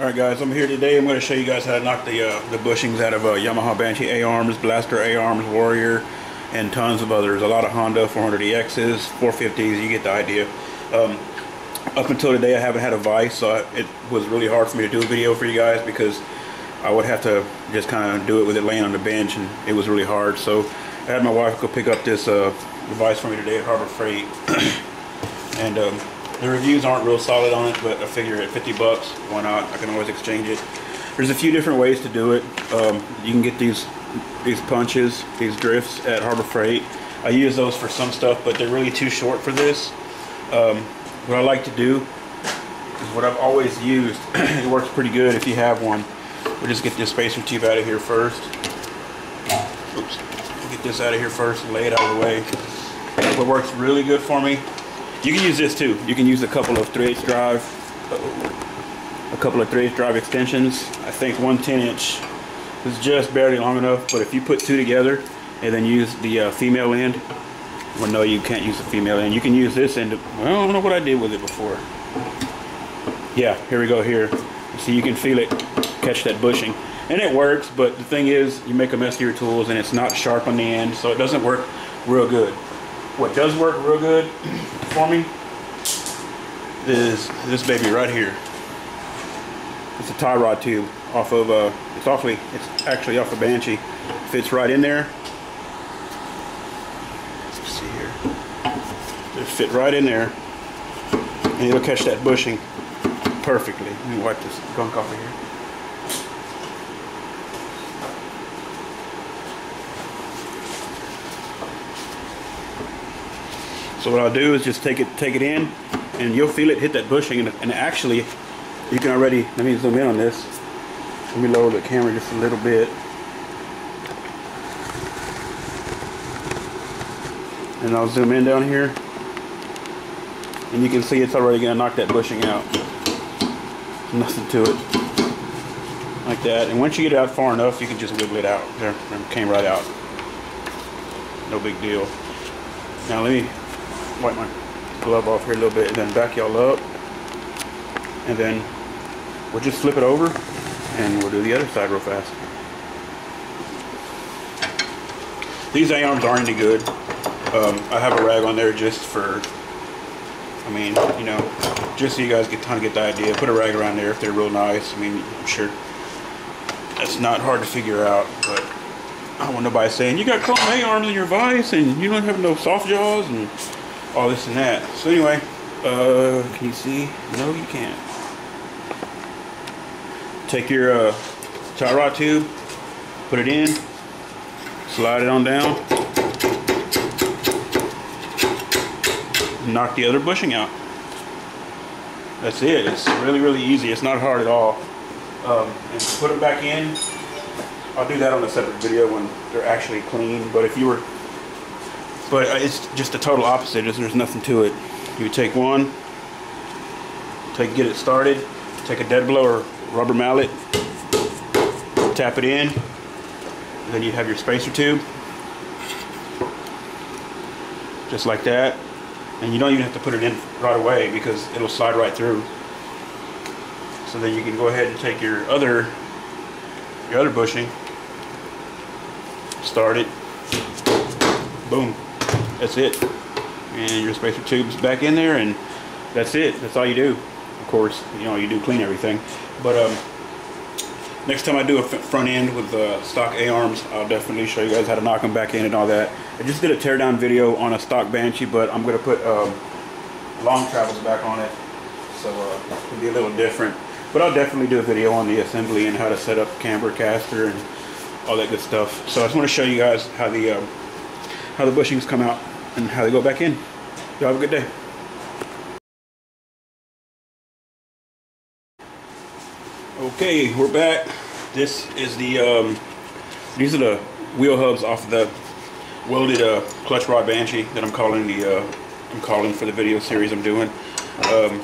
Alright guys, I'm here today. I'm going to show you guys how to knock the bushings out of Yamaha Banshee A-arms, Blaster A-arms, Warrior, and tons of others. A lot of Honda 400EXs, 450s, you get the idea. Up until today I haven't had a vise, so it was really hard for me to do a video for you guys because I would have to just kind of do it with it laying on the bench, and it was really hard. So I had my wife go pick up this vise for me today at Harbor Freight. And the reviews aren't real solid on it, but I figure at 50 bucks, why not? I can always exchange it. There's a few different ways to do it. You can get these punches, these drifts at Harbor Freight. I use those for some stuff, but they're really too short for this. What I like to do is what I've always used. It works pretty good if you have one. We'll just get this spacer tube out of here first. Oops. We'll get this out of here first and lay it out of the way. What works really good for me, you can use this too. You can use a couple of 3/8 drive, extensions. I think 1 10-inch is just barely long enough, but if you put two together and then use the female end, well, no, you can't use the female end. You can use this end. Well, I don't know what I did with it before. Yeah, here we go here. See, you can feel it catch that bushing. And it works, but the thing is, you make a mess of your tools and it's not sharp on the end, so it doesn't work real good. What does work real good for me is this baby right here. It's a tie rod tube off of it's actually off of Banshee. Fits right in there. Let's see here. It'll fit right in there, and it'll catch that bushing perfectly. Let me wipe this gunk off of here. So what I'll do is just take it in, and you'll feel it hit that bushing, and actually you can already, let me zoom in on this. Let me lower the camera just a little bit. And I'll zoom in down here, and you can see it's already gonna knock that bushing out. Nothing to it. Like that. And once you get it out far enough, you can just wiggle it out. There, it came right out. No big deal. Now let me wipe my glove off here a little bit and then back y'all up, and then we'll just flip it over and we'll do the other side real fast. These A-arms aren't any good. I have a rag on there just for, I mean, you know, just so you guys kind of get the idea. Put a rag around there if they're real nice. I mean, I'm sure that's not hard to figure out, but I don't want nobody saying you got chrome A-arms in your vise and you don't have no soft jaws and all this and that. So anyway, can you see? No, you can't. Take your tie rod tube, put it in, slide it on down, knock the other bushing out. That's it. It's really, really easy. It's not hard at all. And put it back in. I'll do that on a separate video when they're actually clean. But if you were, it's just the total opposite. There's nothing to it. You take one, get it started, take a dead blow or rubber mallet, tap it in, then you have your spacer tube, just like that. And you don't even have to put it in right away because it'll slide right through. So then you can go ahead and take your other bushing, start it, boom, that's it. And your spacer tube's back in there, and that's it. That's all you do. Of course, you know, you do clean everything. But next time I do a front end with stock A-arms, I'll definitely show you guys how to knock them back in and all that. I just did a teardown video on a stock Banshee, but I'm going to put long travels back on it, so it'll be a little different. But I'll definitely do a video on the assembly and how to set up camber, caster, and all that good stuff. So I just want to show you guys how the bushings come out and how they go back in. Y'all have a good day. Okay, we're back. This is the these are the wheel hubs off of the welded clutch rod Banshee that I'm calling for the video series I'm doing. I'm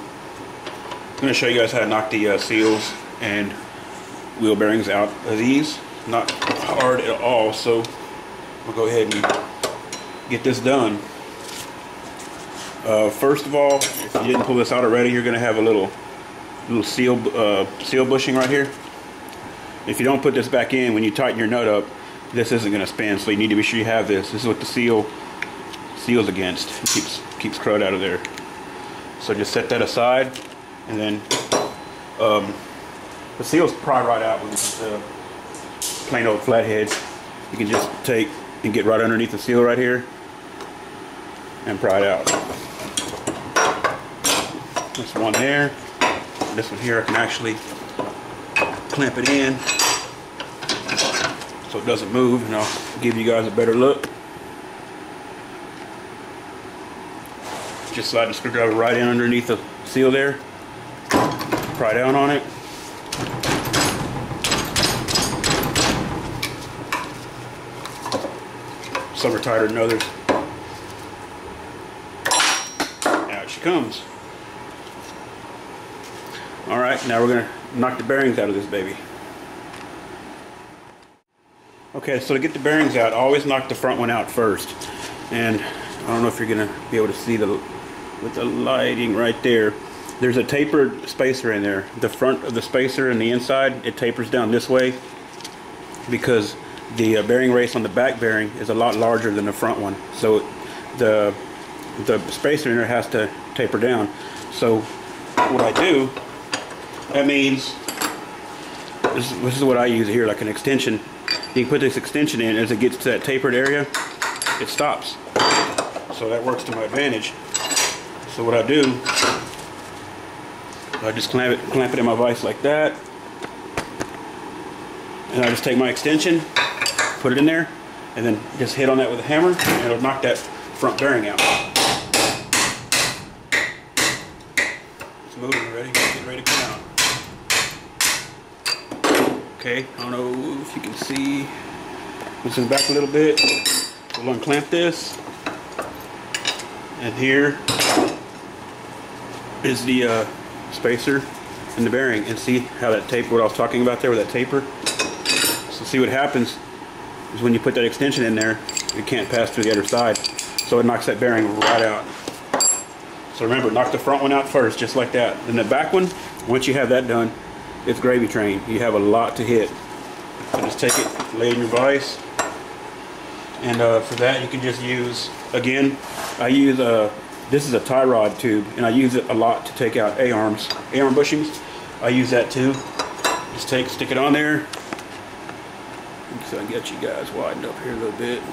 going to show you guys how to knock the seals and wheel bearings out of these. Not hard at all, so we'll go ahead and get this done. First of all, if you didn't pull this out already, you're going to have a little little seal bushing right here. If you don't put this back in, when you tighten your nut up, this isn't going to spin. So you need to be sure you have this. This is what the seals against. It keeps crud out of there. So just set that aside, and then the seals pry right out with this plain old flathead. You can just take and get right underneath the seal right here and pry it out. This one there. This one here I can actually clamp it in so it doesn't move, and I'll give you guys a better look. Just slide the screwdriver right in underneath the seal there. Pry down on it. Some are tighter than others. Out she comes. Alright, now we're going to knock the bearings out of this baby. Okay, so to get the bearings out, always knock the front one out first. And I don't know if you're going to be able to see with the lighting right there. There's a tapered spacer in there. The front of the spacer and the inside, it tapers down this way because the bearing race on the back bearing is a lot larger than the front one. So the spacer in there has to taper down. So what I do, that means, this is what I use here, like an extension. You can put this extension in. As it gets to that tapered area, it stops. So that works to my advantage. So what I do, I just clamp it in my vise like that, and I just take my extension, put it in there, and then just hit on that with a hammer, and it'll knock that front bearing out. It's moving already. Get ready to come out. Okay, I don't know if you can see. This is back a little bit. We'll unclamp this, and here is the spacer and the bearing, and see how that taper, what I was talking about there with that taper. So see what happens is when you put that extension in there, it can't pass through the other side, so it knocks that bearing right out. So remember, knock the front one out first, just like that. Then the back one, once you have that done, it's gravy train. You have a lot to hit. So just take it, lay it in your vise, and for that you can just use, again, I use this is a tie rod tube, and I use it a lot to take out A-arm bushings. I use that too. Just stick it on there. So I can get you guys widened up here a little bit.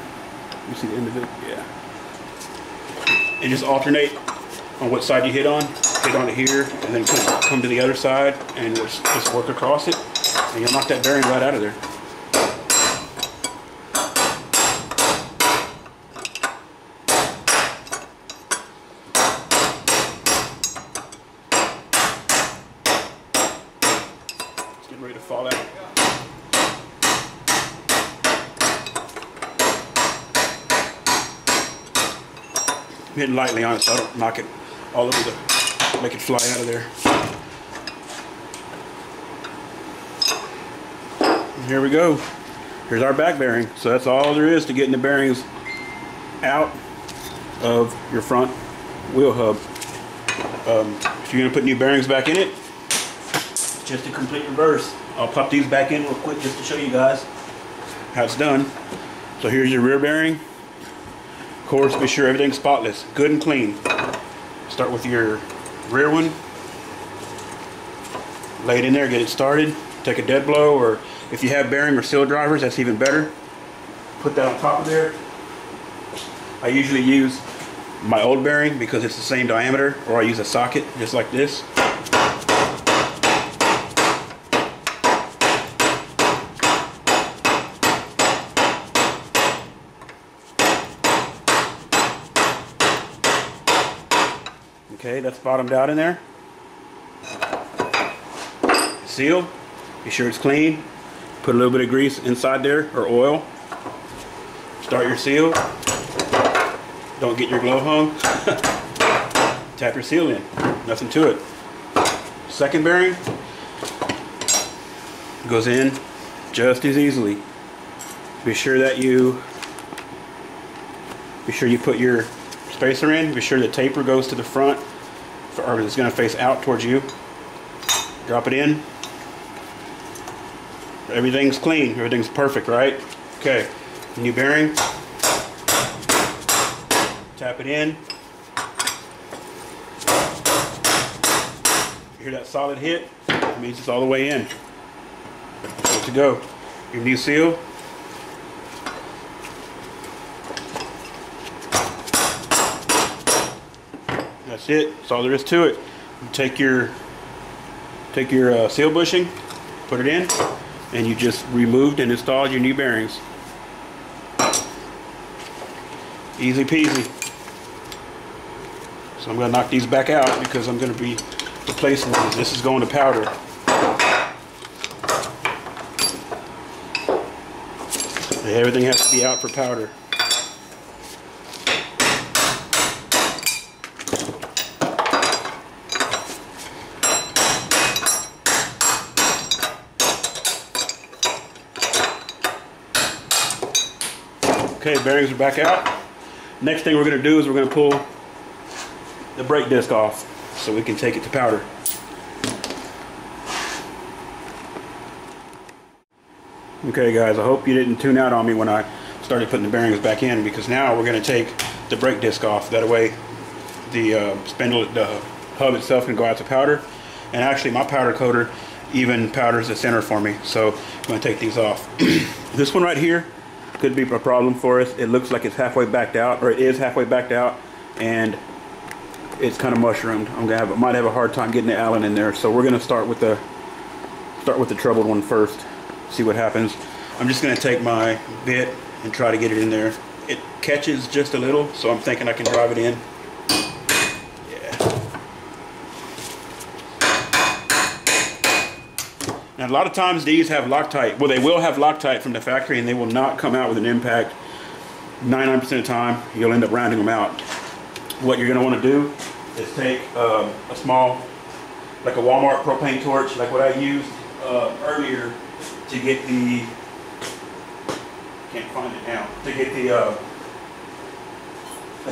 You see the end of it? Yeah. And just alternate on what side you hit on. Hit on it here, and then come to the other side, and just work across it, and you'll knock that bearing right out of there. It's getting ready to fall out. I'm hitting lightly on it so I don't knock it all over make it fly out of there. And here we go. Here's our back bearing. So that's all there is to getting the bearings out of your front wheel hub. If you're going to put new bearings back in it, just a complete reverse. I'll pop these back in real quick just to show you guys how it's done. So here's your rear bearing. Of course, be sure everything's spotless, good and clean. Start with your rear one. Lay it in there, get it started. Take a dead blow, or if you have bearing or seal drivers, that's even better. Put that on top of there. I usually use my old bearing because it's the same diameter, or I use a socket just like this. Okay, that's bottomed out in there. Seal, be sure it's clean. Put a little bit of grease inside there, or oil. Start your seal. Don't get your glove hung. Tap your seal in. Nothing to it. Second bearing goes in just as easily. Be sure you put your spacer in. Be sure the taper goes to the front, or it's going to face out towards you. Drop it in. Everything's clean. Everything's perfect, right? Okay. New bearing. Tap it in. You hear that solid hit? That means it's all the way in. Good to go. Your new seal. That's it. That's all there is to it. You take your seal bushing, put it in, and you just removed and installed your new bearings. Easy peasy. So I'm going to knock these back out because I'm going to be replacing these. This is going to powder. Everything has to be out for powder. Okay, bearings are back out. Next thing we're going to do is we're going to pull the brake disc off so we can take it to powder. Okay guys, I hope you didn't tune out on me when I started putting the bearings back in, because now we're going to take the brake disc off. That way the spindle, the hub itself can go out to powder. And actually my powder coater even powders the center for me. So I'm going to take these off. This one right here could be a problem for us. It looks like it's halfway backed out, or it is halfway backed out, and it's kind of mushroomed. Might have a hard time getting the Allen in there. So we're going to start with the troubled one first. See what happens. I'm just going to take my bit and try to get it in there. It catches just a little, so I'm thinking I can drive it in. Now a lot of times these have Loctite. Well, they will have Loctite from the factory, and they will not come out with an impact. 99% of the time, you'll end up rounding them out. What you're going to want to do is take a small, like a Walmart propane torch, like what I used earlier to get the, can't find it now, to get the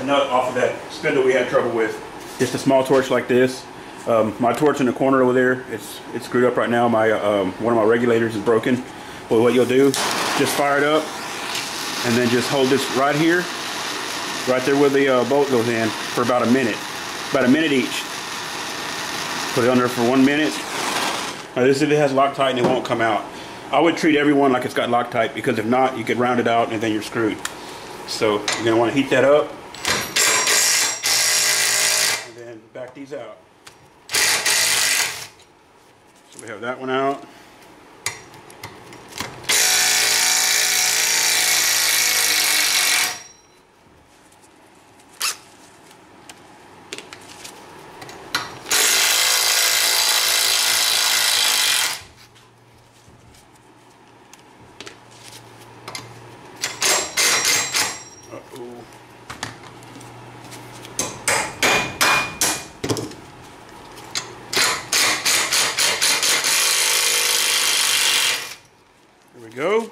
nut off of that spindle we had trouble with. Just a small torch like this. My torch in the corner over there, it's screwed up right now. My one of my regulators is broken. But what you'll do, just fire it up, and then just hold this right here, right there where the bolt goes in, for about a minute each. Put it under for 1 minute. Now this, if it has Loctite, and it won't come out. I would treat everyone like it's got Loctite, because if not, you could round it out and then you're screwed. So you're gonna want to heat that up, and then back these out. So we have that one out. Go.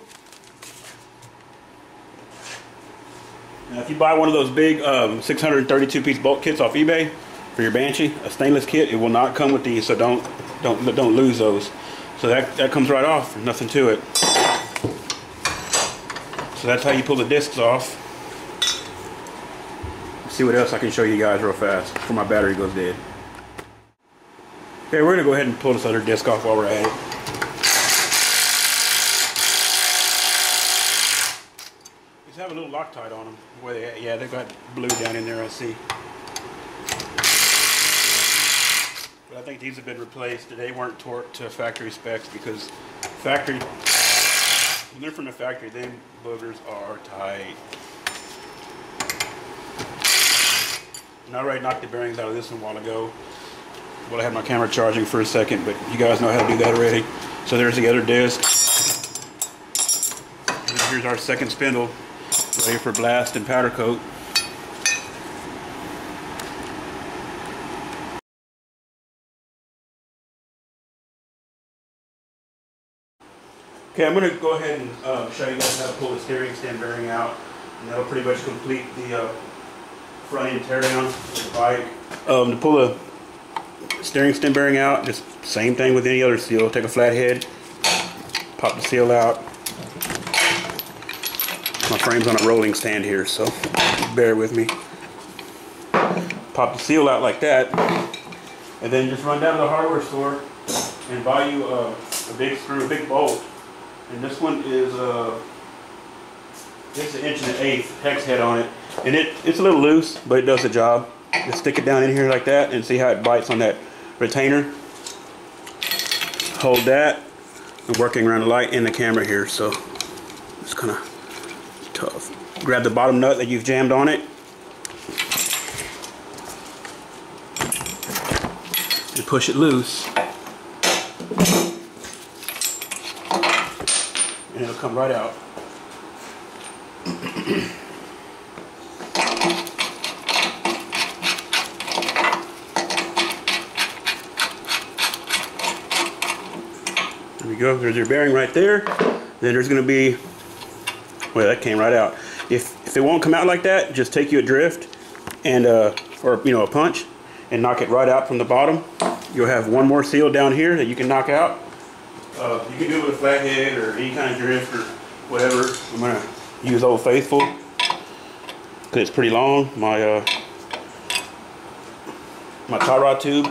Now if you buy one of those big 632 piece bolt kits off eBay for your Banshee, a stainless kit, it will not come with these, so don't lose those. So that comes right off, nothing to it. So that's how you pull the discs off. Let's see what else I can show you guys real fast before my battery goes dead. Okay, we're gonna go ahead and pull this other disc off while we're at it. These have a little Loctite on them. Where they at? Yeah, they got blue down in there, I see. But I think these have been replaced. They weren't torqued to factory specs, because when they're from the factory, them boogers are tight. And I already knocked the bearings out of this one a while ago. Well, I had my camera charging for a second, but you guys know how to do that already. So there's the other disc. And here's our second spindle, ready for blast and powder coat. Okay, I'm going to go ahead and show you guys how to pull the steering stem bearing out, and that'll pretty much complete the front end teardown of the bike. To pull steering stem bearing out. Just same thing with any other seal. Take a flathead, pop the seal out. My frame's on a rolling stand here, so bear with me. Pop the seal out like that, and then just run down to the hardware store and buy you a big screw, a big bolt. And this one is it's 1 1/8" hex head on it, and it's a little loose, but it does the job. Just stick it down in here like that, and see how it bites on that retainer. Hold that. I'm working around the light and the camera here, so it's kind of tough. Grab the bottom nut that you've jammed on it, and push it loose, and it'll come right out. There we go. There's your bearing right there. Then there's going to be, well, that came right out. If it won't come out like that, just take you a drift and or a punch and knock it right out from the bottom. You'll have one more seal down here that you can knock out. You can do it with a flathead or any kind of drift or whatever. I'm gonna use Old Faithful because it's pretty long. My my tie rod tube.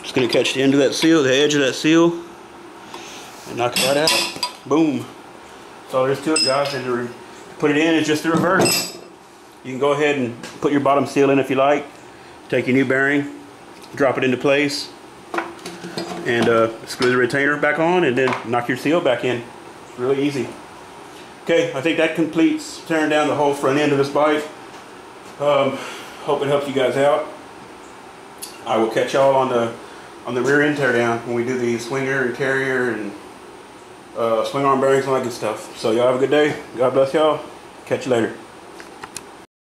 Just gonna catch the end of that seal, the edge of that seal, and knock it right out. Boom. That's all there is to it, guys. And to put it in is just the reverse. You can go ahead and put your bottom seal in if you like. Take your new bearing, drop it into place, and screw the retainer back on, and then knock your seal back in. It's really easy. Okay, I think that completes tearing down the whole front end of this bike. Hope it helped you guys out. I will catch y'all on the rear end tear down when we do the swinger and carrier and swing arm bearings and all that good stuff. So y'all have a good day. God bless y'all. Catch you later.